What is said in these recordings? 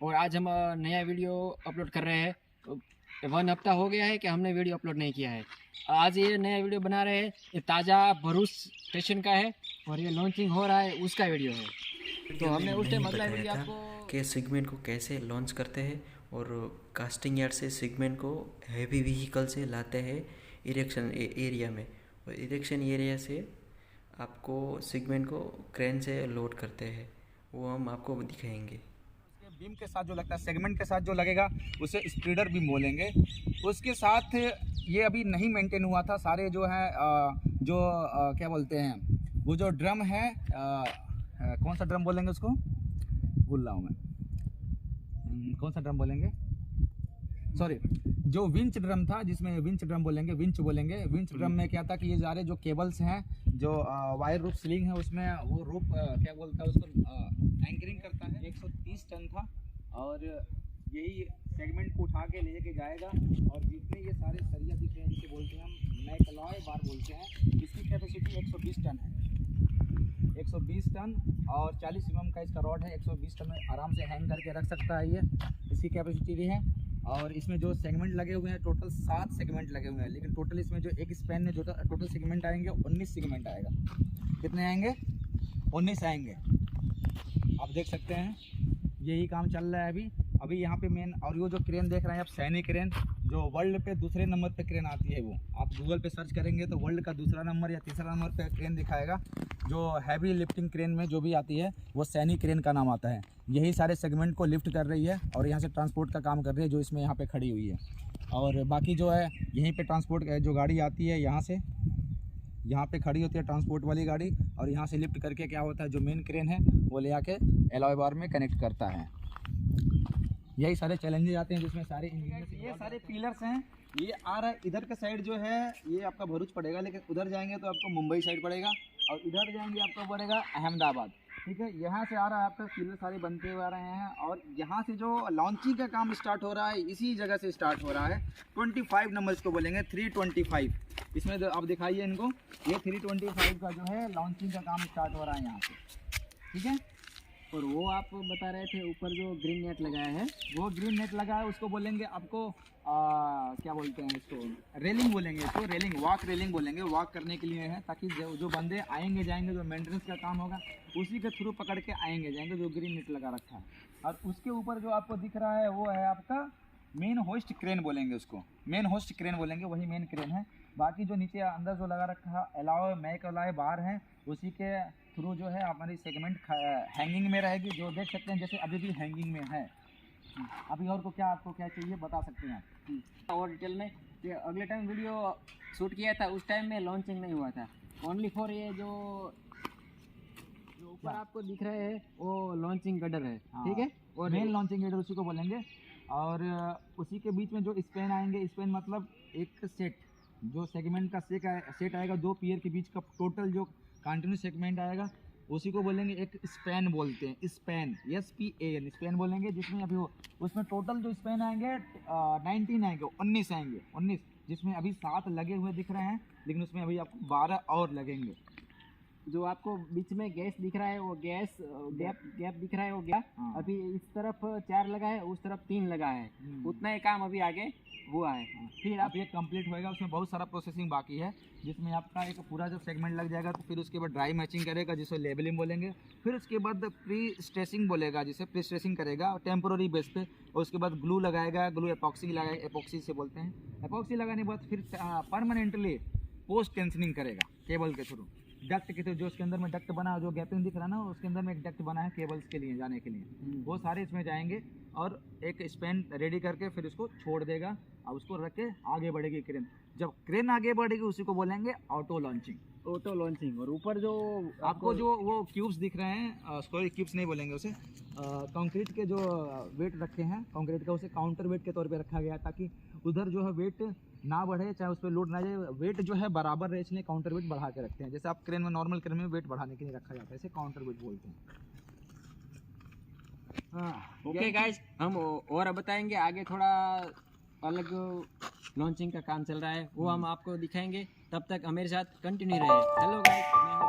और आज हम नया वीडियो अपलोड कर रहे हैं। 1 हफ्ता हो गया है कि हमने वीडियो अपलोड नहीं किया है। आज ये नया वीडियो बना रहे हैं। ये ताज़ा भरूच स्टेशन का है और ये लॉन्चिंग हो रहा है, उसका वीडियो है। तो वीडियो में हमने उस मैंने टाइम अगला बताया वीडियो था आपको कि सेगमेंट को कैसे लॉन्च करते हैं और कास्टिंग यार्ड से सेगमेंट को हैवी व्हीकल से लाते हैं इरेक्शन एरिया में, और इरेक्शन एरिया से आपको सेगमेंट को क्रेन से लोड करते हैं, वो हम आपको दिखाएंगे। बीम के साथ जो लगता है, सेगमेंट के साथ जो लगेगा उसे स्प्रेडर बीम बोलेंगे। उसके साथ ये अभी नहीं मेंटेन हुआ था, सारे जो है क्या बोलते हैं, वो जो ड्रम है, कौन सा ड्रम बोलेंगे उसको, भूल रहा हूँ मैं, कौन सा ड्रम बोलेंगे, सॉरी, जो विंच ड्रम था, जिसमें विंच ड्रम बोलेंगे, विंच बोलेंगे। विंच ड्रम में क्या था कि ये सारे जो केबल्स हैं, जो वायर रूप स्लिंग है, उसमें वो रूप क्या बोलता है उसको, एंकरिंग करता है। 130 टन था और यही सेगमेंट को उठा के लेके जाएगा। और जितने ये सारे सरिया दिख रहे हैं, जिसे बोलते हैं हम मैकलॉय बार बोलते हैं, इसकी कैपेसिटी 120 टन है। 120 टन और 40 mm का इसका रॉड है। 120 टन में आराम से हैंग करके रख सकता है ये, इसकी कैपेसिटी है। और इसमें जो सेगमेंट लगे हुए हैं, टोटल 7 सेगमेंट लगे हुए हैं, लेकिन टोटल इसमें जो एक स्पैन में जो टोटल सेगमेंट आएंगे 19 सेगमेंट आएगा। कितने आएंगे? 19 आएंगे। आप देख सकते हैं यही काम चल रहा है अभी यहाँ पे मेन। और वो जो क्रेन देख रहे हैं आप, सैनिक क्रेन, जो वर्ल्ड पे दूसरे नंबर पे क्रेन आती है, वो आप गूगल पे सर्च करेंगे तो वर्ल्ड का दूसरा नंबर या तीसरा नंबर पे क्रेन दिखाएगा। जो हैवी लिफ्टिंग क्रेन में जो भी आती है वो सैनिक क्रेन का नाम आता है। यही सारे सेगमेंट को लिफ्ट कर रही है और यहाँ से ट्रांसपोर्ट का काम कर रही है, जो इसमें यहाँ पे खड़ी हुई है। और बाकी जो है यहीं पे ट्रांसपोर्ट जो गाड़ी आती है, यहाँ पे खड़ी होती है ट्रांसपोर्ट वाली गाड़ी, और यहाँ से लिफ्ट करके क्या होता है, जो मेन क्रेन है वो ले आके एलॉय बार में कनेक्ट करता है। यही सारे चैलेंजेस आते हैं जिसमें सारे इंजीनियर, ये सारे पिलर्स हैं। ये आ रहा है इधर का साइड जो है ये आपका भरूच पड़ेगा, लेकिन उधर जाएंगे तो आपको मुंबई साइड पड़ेगा, और इधर जाएंगे आपको पड़ेगा अहमदाबाद। ठीक है, यहाँ से आ रहा है आपका पिलर सारे बनते हुए आ रहे हैं। और यहाँ से जो लॉन्चिंग का काम स्टार्ट हो रहा है, इसी जगह से स्टार्ट हो रहा है। 25 नंबर इसको बोलेंगे, 325। इसमें आप दिखाइए इनको, ये 325 का जो है लॉन्चिंग का काम स्टार्ट हो रहा है यहाँ से। ठीक है, और वो आप बता रहे थे ऊपर जो ग्रीन नेट लगाया है, वो ग्रीन नेट लगा है, उसको बोलेंगे आपको क्या बोलते हैं इसको, रेलिंग बोलेंगे इसको, रेलिंग, वॉक रेलिंग बोलेंगे। वॉक करने के लिए है, ताकि जो बंदे आएंगे जाएंगे, जो मेंटेनेंस का काम होगा उसी के थ्रू पकड़ के आएंगे जाएंगे, जो ग्रीन नेट लगा रखा है। और उसके ऊपर जो आपको दिख रहा है वो है आपका मेन होस्ट क्रेन बोलेंगे उसको, मेन होस्ट क्रेन बोलेंगे, वही मेन क्रेन है। बाकी जो नीचे अंदर जो लगा रखा है अलावा मैक अलावा बार है, उसी के थ्रू जो है हमारी सेगमेंट हैंगिंग में रहेगी, जो देख सकते हैं जैसे अभी भी हैंगिंग में है। अभी और को क्या, आपको क्या चाहिए बता सकते हैं आप और डिटेल में। कि अगले टाइम वीडियो शूट किया था उस टाइम में लॉन्चिंग नहीं हुआ था, ओनली फॉर ये जो ऊपर आपको दिख रहे हैं वो लॉन्चिंग गडर है। ठीक है, और मेन लॉन्चिंग गडर उसी को बोलेंगे। और उसी के बीच में जो स्पैन आएंगे, स्पैन मतलब एक सेट, जो सेगमेंट का सेट आएगा, 2 पियर के बीच का टोटल जो कंटिन्यूस सेगमेंट आएगा, उसी को बोलेंगे एक स्पैन बोलते हैं। स्पैन, SPAN, स्पैन बोलेंगे। जिसमें अभी उसमें टोटल जो स्पैन आएंगे 19 आएंगे, 19 आएंगे, 19, जिसमें अभी 7 लगे हुए दिख रहे हैं, लेकिन उसमें अभी आपको 12 और लगेंगे। जो आपको बीच में गैस दिख रहा है वो गैस गैप दिख रहा है वो गैप। हाँ। अभी इस तरफ 4 लगा है, उस तरफ 3 लगा है, उतना ही काम अभी आगे हुआ है। फिर आप ये कंप्लीट होएगा, उसमें बहुत सारा प्रोसेसिंग बाकी है, जिसमें आपका एक पूरा जब सेगमेंट लग जाएगा तो फिर उसके बाद ड्राई मैचिंग करेगा, जिसे लेबलिंग बोलेंगे। फिर उसके बाद प्री स्ट्रेसिंग बोलेगा, जिसे प्री स्ट्रेसिंग करेगा टेम्पोररी बेस पे, और उसके बाद ग्लू लगाएगा, ग्लू एपॉक्सी लगाएगा, एपॉक्सी से बोलते हैं। एपॉक्सी लगाने के बाद फिर परमानेंटली पोस्ट टेंशनिंग करेगा केबल के थ्रू। डक्ट के थ्रू, जो उसके अंदर में डक्ट बना है, जो गैपिंग दिख रहा है ना, उसके अंदर में एक डक्ट बना है केबल्स के लिए जाने के लिए, वो सारे इसमें जाएंगे। और एक स्पैन रेडी करके फिर उसको छोड़ देगा, और उसको रख के आगे बढ़ेगी क्रेन। जब क्रेन आगे बढ़ेगी उसी को बोलेंगे ऑटो लॉन्चिंग। Auto launching. और ऊपर जो आपको जो वो क्यूब्स दिख रहे हैं, सॉरी क्यूब्स नहीं बोलेंगे उसे, कंक्रीट के जो वेट रखे हैं कंक्रीट का, उसे काउंटर वेट के तौर पे रखा गया, ताकि उधर जो है वेट ना बढ़े, चाहे उस पर लोड ना जाए, वेट जो है बराबर रहे, इसलिए काउंटर वेट बढ़ा के रखते हैं। जैसे आप क्रेन में, नॉर्मल क्रेन में वेट बढ़ाने के लिए रखा जाता है, इसे काउंटर वेट बोलते हैं। ओके गाइस, हम और बताएंगे आगे, थोड़ा अलग लॉन्चिंग का काम चल रहा है, वो हम आपको दिखाएंगे। तब तक हमारे साथ कंटिन्यू रहे। हेलो गाइस, मैं हूं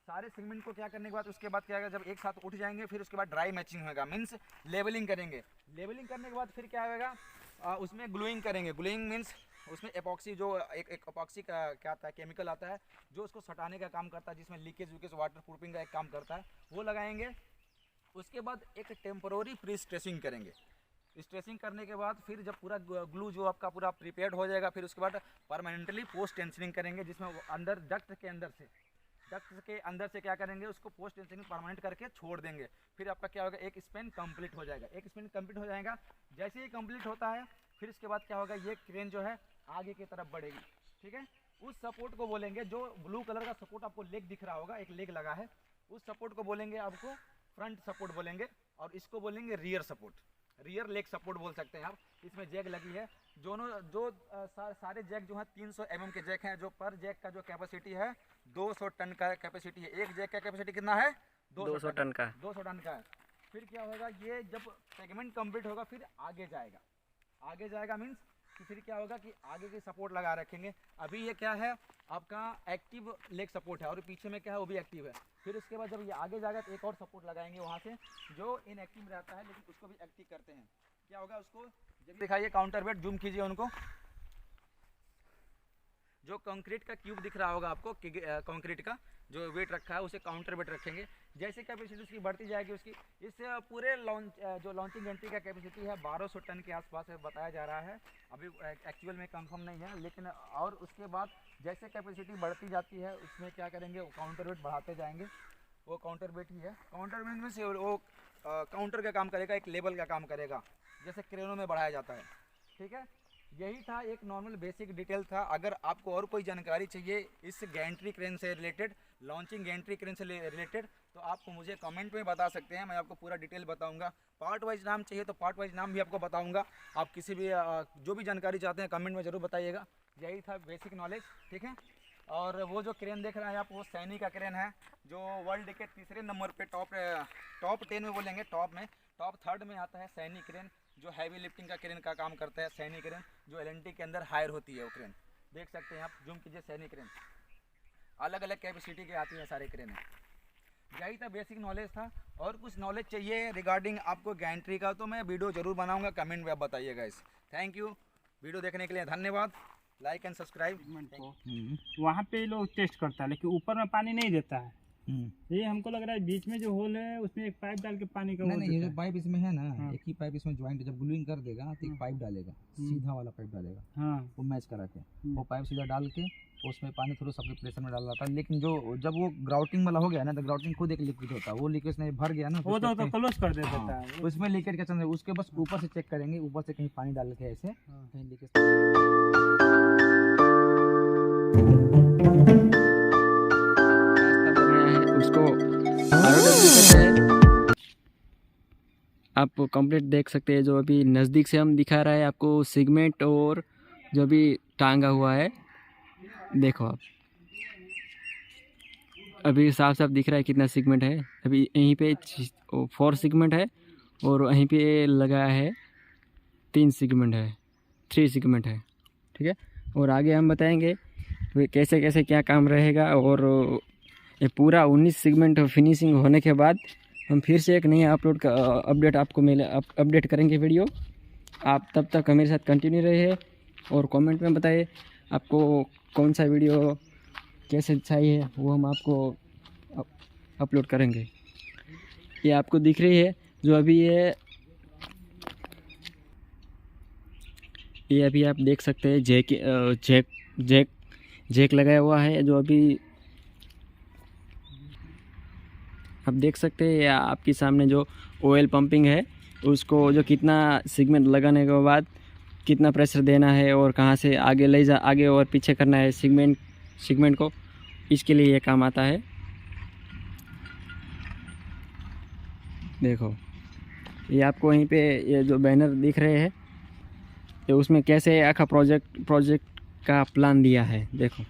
सारे सेगमेंट को क्या करने के बाद उसके बाद क्या होगा, जब एक साथ उठ जाएंगे फिर उसके बाद ड्राई मैचिंग होगा, मीन्स लेवलिंग करेंगे। लेवलिंग करने के बाद फिर क्या होगा, उसमें ग्लूइंग करेंगे। ग्लूइंग मीन्स उसमें एपॉक्सी, जो एक एपॉक्सी का क्या आता है, केमिकल आता है जो उसको सटाने का काम करता है, जिसमें लीकेज वूकेज वाटर प्रूफिंग का एक काम करता है, वो लगाएंगे। उसके बाद एक टेम्पररी प्री स्ट्रेसिंग करेंगे। स्ट्रेसिंग करने के बाद फिर जब पूरा ग्लू जो आपका पूरा प्रिपेयर्ड हो जाएगा, फिर उसके बाद परमानेंटली पोस्ट टेंशनिंग करेंगे, जिसमें अंदर डक्ट के अंदर से क्या करेंगे, उसको पोस्ट टेंशनिंग परमानेंट करके छोड़ देंगे। फिर आपका क्या होगा, एक स्पेन कंप्लीट हो जाएगा। एक स्पेन कंप्लीट हो जाएगा, जैसे ही कंप्लीट होता है फिर उसके बाद क्या होगा, ये क्रेन जो है आगे की तरफ बढ़ेगी। ठीक है, उस सपोर्ट को बोलेंगे, जो ब्लू कलर का सपोर्ट आपको लेग दिख रहा होगा, एक लेग लगा है, उस सपोर्ट को बोलेंगे आपको फ्रंट सपोर्ट बोलेंगे, और इसको बोलेंगे rear support, rear leg support बोल सकते हैं आप। इसमें जैक लगी है, सारे जैक जो है 300 mm के जैक हैं, जो पर जैक का जो कैपेसिटी है 200 टन का कैपेसिटी है। एक जैक का कैपेसिटी कितना है, 200 टन का, 200 टन का है। फिर क्या होगा, ये जब सेगमेंट कंप्लीट होगा फिर आगे जाएगा मीन्स कि फिर क्या होगा कि आगे की सपोर्ट लगा रखेंगे। अभी ये क्या है, आपका एक्टिव लेग सपोर्ट है, और पीछे में क्या है, वो भी एक्टिव है। फिर उसके बाद जब ये आगे जाएगा तो एक और सपोर्ट लगाएंगे वहाँ से, जो इनएक्टिव रहता है लेकिन उसको भी एक्टिव करते हैं। क्या होगा, उसको जब दिखाइए काउंटर वेट, जूम कीजिए उनको, जो कंक्रीट का क्यूब दिख रहा होगा आपको, कंक्रीट का जो वेट रखा है उसे काउंटर वेट रखेंगे। जैसे कैपेसिटी उसकी बढ़ती जाएगी, उसकी इस पूरे लॉन्चिंग एंट्री का कैपेसिटी है 1200 टन के आसपास है बताया जा रहा है, अभी एक्चुअल में कंफर्म नहीं है, लेकिन और उसके बाद जैसे कैपेसिटी बढ़ती जाती है उसमें क्या करेंगे, वो काउंटर वेट बढ़ाते जाएंगे। वो काउंटर वेट ही है, काउंटर वेट में से वो काउंटर का काम करेगा, एक लेवल का काम करेगा, जैसे क्रेनों में बढ़ाया जाता है। ठीक है, यही था एक नॉर्मल बेसिक डिटेल था। अगर आपको और कोई जानकारी चाहिए इस गैंट्री क्रेन से रिलेटेड, लॉन्चिंग गैंट्री क्रेन से रिलेटेड, तो आप मुझे कमेंट में बता सकते हैं, मैं आपको पूरा डिटेल बताऊंगा। पार्ट वाइज नाम चाहिए तो पार्ट वाइज नाम भी आपको बताऊंगा। आप किसी भी जो भी जानकारी चाहते हैं कमेंट में ज़रूर बताइएगा। यही था बेसिक नॉलेज। ठीक है, और वो जो क्रेन देख रहे हैं आप, वो सैनी का क्रेन है, जो वर्ल्ड के तीसरे नंबर पे टॉप 10 में बोलेंगे, टॉप 3rd में आता है सैनी क्रेन, जो हैवी लिफ्टिंग का क्रेन का काम करता है। सैनी क्रेन जो एल&टी के अंदर हायर होती है, वो क्रेन देख सकते हैं आप, जूम कीजिए। सैनी क्रेन अलग अलग कैपेसिटी के आती हैं सारे क्रेन है। यही था बेसिक नॉलेज था। और कुछ नॉलेज चाहिए रिगार्डिंग आपको गैंट्री का तो मैं वीडियो ज़रूर बनाऊंगा, कमेंट में आप बताइएगा इस। थैंक यू, वीडियो देखने के लिए धन्यवाद। Like and subscribe. वहाँ पे लोग टेस्ट करता है, लेकिन ऊपर में पानी नहीं देता है। ये हमको लग रहा है बीच में जो होल है उसमें एक पाइप डाल के पानी का नहीं, ये जो पाइप इसमें है ना, एक ही पाइप इसमें ज्वाइंट, जब ग्लूइंग कर देगा तो एक पाइप डालेगा, सीधा वाला पाइप डालेगा, हाँ, वो मैच करा के वो पाइप सीधा डाल के उसमें पानी थोड़ा सा प्रेशर में डाल जाता है। लेकिन जब वो ग्राउटिंग वाला हो गया ना, तो ग्राउटिंग खुद एक लिक्विड होता है, वो लीकेज नहीं भर गया ना, वो तो क्लोज कर देता है, उसमें लीकेज का चांस है। उसके बस ऊपर से चेक करेंगे, ऊपर से कहीं पानी डाल के ऐसे कहीं लीकेज। आप कंप्लीट देख सकते हैं, जो अभी नज़दीक से हम दिखा रहा है आपको सेगमेंट, और जो भी टांगा हुआ है देखो आप, अभी साफ साफ दिख रहा है कितना सेगमेंट है। अभी यहीं पे 4 सेगमेंट है, और वहीं पे लगा है 3 सेगमेंट है, 3 सेगमेंट है। ठीक है, और आगे हम बताएंगे कैसे कैसे क्या काम रहेगा। और ये पूरा 19 सेगमेंट फिनिशिंग होने के बाद हम फिर से एक नया अपडेट आपको अपडेट करेंगे वीडियो। आप तब तक मेरे साथ कंटिन्यू रहिए, और कमेंट में बताइए आपको कौन सा वीडियो कैसे चाहिए, वो हम आपको अपलोड करेंगे। ये आपको दिख रही है जो अभी ये अभी आप देख सकते हैं जैक लगाया हुआ है, जो अभी आप देख सकते हैं। या आपके सामने जो ऑयल पंपिंग है उसको जो कितना सेगमेंट लगाने के बाद कितना प्रेशर देना है, और कहाँ से आगे और पीछे करना है सेगमेंट को, इसके लिए ये काम आता है। देखो, ये आपको वहीं पे ये जो बैनर दिख रहे हैं, ये उसमें कैसे आखा प्रोजेक्ट का प्लान दिया है। देखो,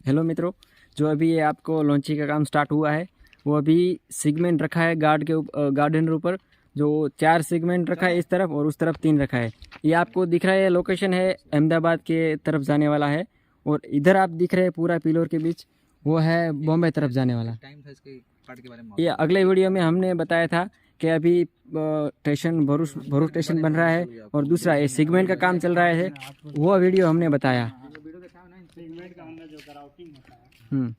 हेलो मित्रों, जो अभी ये आपको लॉन्चिंग का काम स्टार्ट हुआ है, वो अभी सेगमेंट रखा है गार्डन के ऊपर, जो 4 सेगमेंट रखा है इस तरफ, और उस तरफ 3 रखा है। ये आपको दिख रहा है लोकेशन है अहमदाबाद के तरफ जाने वाला है, और इधर आप दिख रहे हैं पूरा पिलर के बीच वो है बॉम्बे तरफ जाने वाला। टाइम था इसके पार्ट के बारे में। ये अगले वीडियो में हमने बताया था कि अभी स्टेशन भरूच स्टेशन बन रहा है, और दूसरा ये सेगमेंट का काम चल रहा है, वो वीडियो हमने बताया। सेगमेंट का अंदर जो ग्राउटिंग होता है,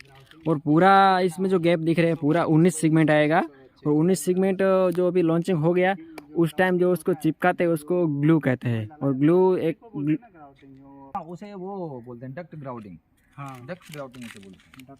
और पूरा इसमें जो गैप दिख रहे हैं पूरा 19 सेगमेंट आएगा, और 19 सेगमेंट जो अभी लॉन्चिंग हो गया उस टाइम जो उसको चिपकाते हैं उसको ग्लू कहते हैं, और ग्लू एक हाँ, उसे वो बोलते हैं डक्ट ग्राउटिंग। हाँ डक्ट ग्राउटिंग इसे बोलते हैं।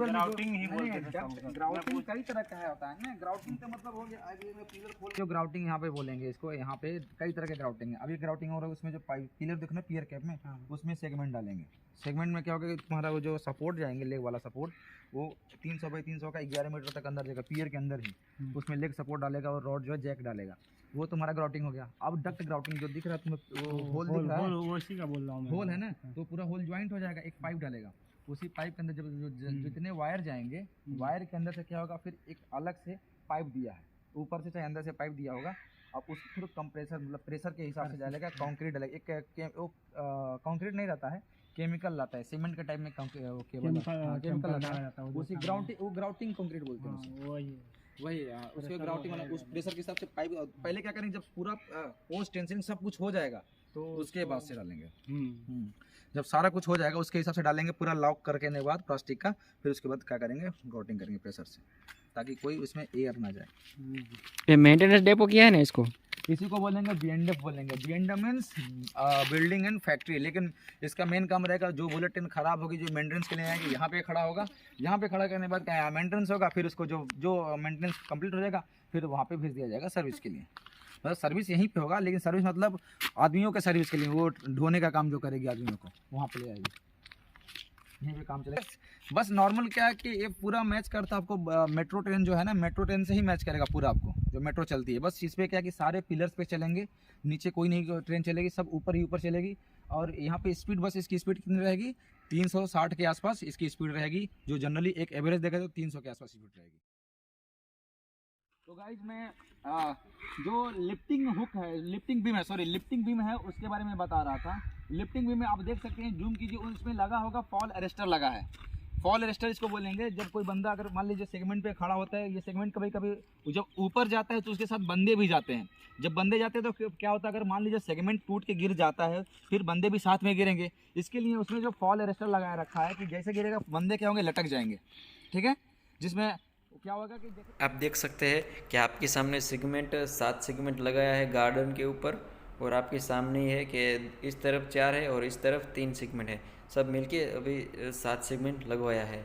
ग्राउटिंग ही बोलते हैं। ग्राउटिंग कई तरह का होता है ना। ग्राउटिंग का मतलब हो गया अभी मैं पिलर खोल जो ग्राउटिंग यहाँ पे बोलेंगे इसको, यहाँ पे कई तरह के ग्राउटिंग है। अभी ग्राउटिंग हो रहा है उसमें जो पिलर देखना पियर कैप में, उसमें सेगमेंट डालेंगे। सेगमेंट में क्या होगा कि तुम्हारा वो जो सपोर्ट जाएंगे लेग वाला सपोर्ट, वो 300 बाई 300 का 11 मीटर तक अंदर जाएगा पियर के अंदर ही, उसमें लेग सपोर्ट डालेगा और रॉड जो है जैक डालेगा, वो तुम्हारा ग्राउटिंग हो गया। अब डक्ट ग्राउटिंग जो दिख रहा है तुम्हें वो होल दिख रहा है, वो इसी का बोल रहा हूँ मैं। होल है ना, तो पूरा होल ज्वाइंट हो जाएगा, एक पाइप डालेगा। उसी पाइप के अंदर जब जितने वायर जाएंगे, वायर के अंदर से क्या होगा, फिर एक अलग से पाइप दिया है, ऊपर से चाहे अंदर से पाइप दिया होगा। अब उसको फिर कंप्रेसर मतलब प्रेशर के हिसाब से डालेगा, कंक्रीट डालेगा। एक कंक्रीट नहीं रहता है, केमिकल लाता है, सीमेंट के टाइप में केमिकल लाता है, उसी ग्राउटिंग कंक्रीट बोलते हैं उसे। वही उसके ग्राउटिंग वाला उस प्रेशर के हिसाब से पाइप। पहले क्या करेंगे, जब पूरा पोस्ट टेंशन सब कुछ हो जाएगा तो उसके बाद से डालेंगे। जब सारा कुछ हो जाएगा उसके हिसाब से डालेंगे, पूरा लॉक करके के बाद प्लास्टिक का, फिर उसके बाद क्या करेंगे, ग्राउटिंग करेंगे प्रेशर से, ताकि कोई उसमें एयर ना जाए। ये मेंटेनेंस डेपो किया है ना इसको, इसी को बोलेंगे बीएनडीएफ बोलेंगे। बीएनडीएफ मीन्स बिल्डिंग एंड फैक्ट्री, लेकिन इसका मेन काम रहेगा जो बुलेट ट्रेन खराब होगी, जो मेंटेनेंस के लिए आएगी, यहाँ पे खड़ा होगा। यहाँ पे खड़ा करने के बाद क्या मेंटेनेंस होगा, फिर उसको जो मेंटेनेंस कंप्लीट हो जाएगा फिर वहाँ पे भेज दिया जाएगा सर्विस के लिए। मतलब सर्विस यहीं पे होगा, लेकिन सर्विस मतलब आदमियों के सर्विस के लिए, वो ढोने का काम जो करेगी आदमियों को वहाँ पे ले आएगी, यहीं पे काम चलेगा। बस नॉर्मल क्या है कि ये पूरा मैच करता है आपको, मेट्रो ट्रेन जो है ना, मेट्रो ट्रेन से ही मैच करेगा पूरा आपको, जो मेट्रो चलती है। बस इस पे क्या है कि सारे पिलर्स पे चलेंगे, नीचे कोई नहीं ट्रेन चलेगी, सब ऊपर ही ऊपर चलेगी। और यहाँ पे स्पीड, बस इसकी स्पीड कितनी रहेगी, 360 के आसपास इसकी स्पीड रहेगी, जो जनरली एक एवरेज देखा तो 300 के आसपास स्पीड रहेगी। तो गाइज मैं जो लिफ्टिंग हुक है, लिफ्टिंग बीम है उसके बारे में बता रहा था। लिफ्टिंग बीम में आप देख सकते हैं, जूम कीजिए, उसमें लगा होगा फॉल अरेस्टर लगा है। फॉल अरेस्टर इसको बोलेंगे। जब कोई बंदा अगर मान लीजिए सेगमेंट पे खड़ा होता है, ये सेगमेंट कभी कभी जब ऊपर जाता है तो उसके साथ बंदे भी जाते हैं। जब बंदे जाते हैं तो क्या होता है, अगर मान लीजिए सेगमेंट टूट के गिर जाता है, फिर बंदे भी साथ में गिरेंगे। इसके लिए उसमें जो फॉल अरेस्टर लगाया रखा है कि जैसे गिरेगा बंदे क्या होंगे, लटक जाएंगे। ठीक है, जिसमें क्या होगा कि आप देख सकते हैं कि आपके सामने सेगमेंट 7 सेगमेंट लगाया है गार्डन के ऊपर, और आपके सामने ही है कि इस तरफ 4 है और इस तरफ 3 सेगमेंट है, सब मिलके अभी 7 सेगमेंट लगवाया है।